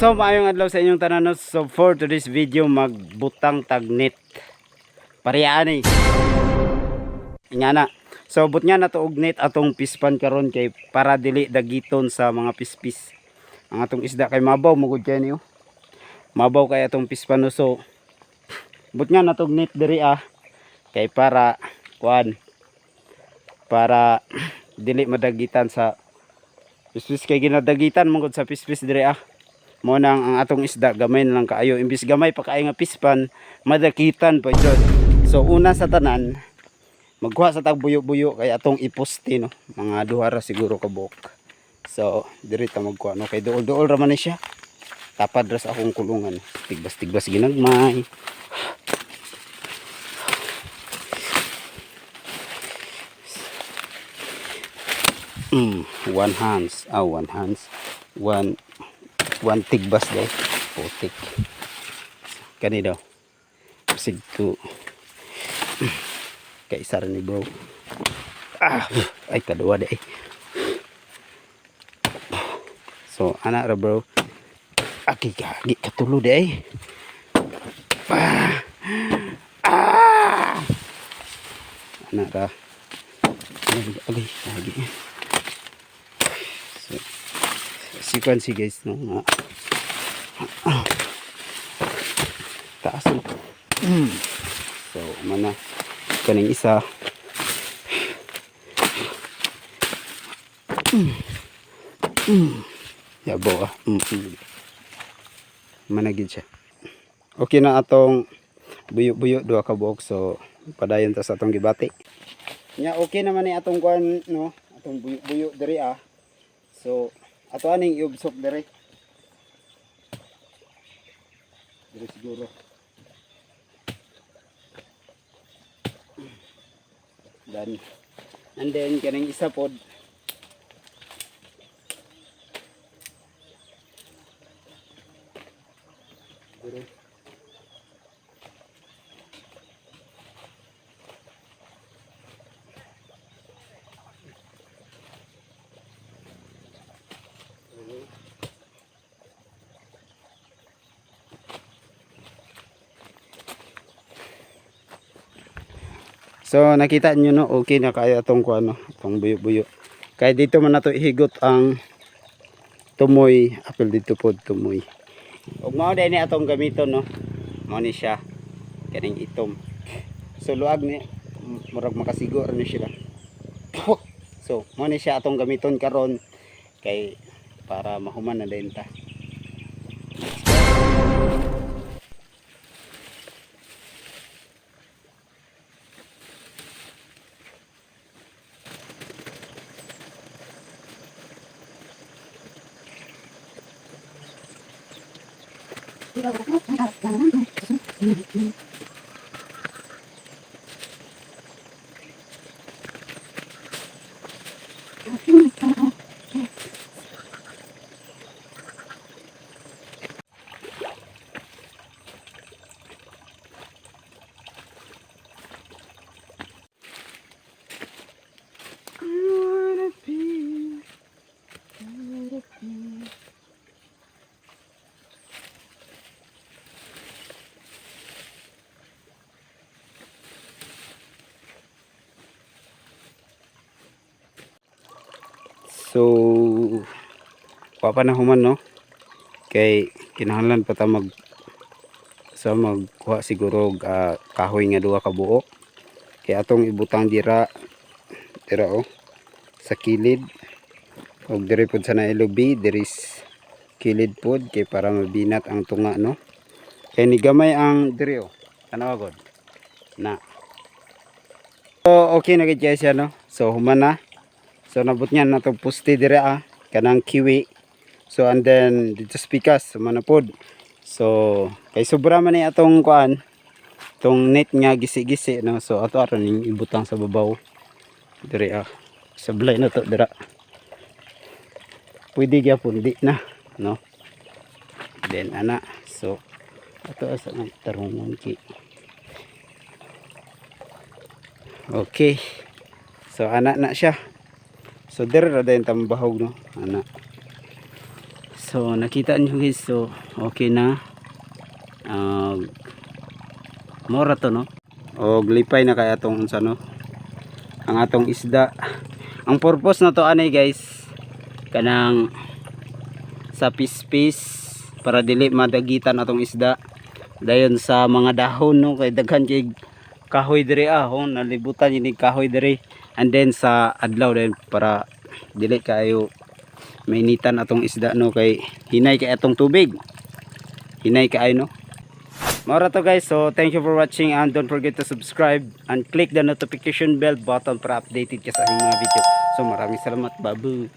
So maayong adlaw sa inyong tanan. So for today's video magbutang tagnet. Pariyaan ingana. So but nga na to og net atong pispan karon kay para dili dagiton sa mga pispis. Ang atong isda kay mabaw mugod kay niyo. Mabaw kay atong pispan no. So but nga na to og net diri kay para kuan para dili madagitan sa pispis kay ginadagitan mungod sa pispis diri mo nang ang atong isda gamay na lang kaayo imbis gamay pa kaayo nga pispan madakitan pa jud. So una sa tanan magkuha sa tag buyo-buyo kay atong iposte no mga duha ra siguro ka buok. So diri ta magkuha no kay duol-duol ra man ni siya. Tapad ra sa akong kulungan. Tigbas-tigbas ginagmay. One hands, one tigbas daw, putik kani daw sig to kay isa rin ni bro. Ay kadua day. So anak ra bro, aki katulo day. Anak ra lagi. Sequence guys no taas no. So mana kaning isa yabo managid siya. Okay na atong buyo-buyo duha ka buok. So padayon ta sa atong gibati nya. Okay naman ni atong kuan no atong buyo-buyo diri So ato aning iubsok dire siguro. And then kanang isa pod dire. So nakita nyo no, okay na kaya itong kuano, itong buyo-buyo. Kaya dito man nato ihigot ang tumoy, apel dito po tumoy. Ug mao din ni atong gamiton no. Mao ni siya kaning itom. So luag ni murag makasigo ra ni sila. So mao ni siya atong gamiton karon kay para mahuman na din ta. So papanahuman no kay kinahanglan pa ta magkuha siguro kahoy nga duha ka buok kay atong ibutang dira sa kilid og diri pod sa nailubi diris kilid pod kay para mabinat ang tunga no kay ni gamay ang diri tanawa god na. So okay na gid guys ya no. So human na. So nabot niyan na itong poste dire kanang kiwi. So and then dito spikas manapod. So kay sobra man ni atong kuan itong net nga gisi-gisi no. So ato aron ning ibutang sa babaw dire sablay na to dira. Pwede gyapon di na no. Then ana so ato asa nang tarungon ki. Okay. So ana na siya. So dire ra din tambahog no ana. So nakita nyo guys, so okay na. Mora to no. O glipay na kaya atong unsa no. Ang atong isda. Ang purpose na to anay guys, kanang sa pispis para dili madagitan atong isda. Dayon sa mga dahon no, kay daghan kay kahoy diri nalibutan ini kahoy diri. And then sa adlaw din para dili kayo mainitan atong isda no, kay hinay kay atong tubig. Hinay kay no. Mora to guys, so thank you for watching and don't forget to subscribe and click the notification bell button para updated ka sa aming mga video. So maraming salamat, babu.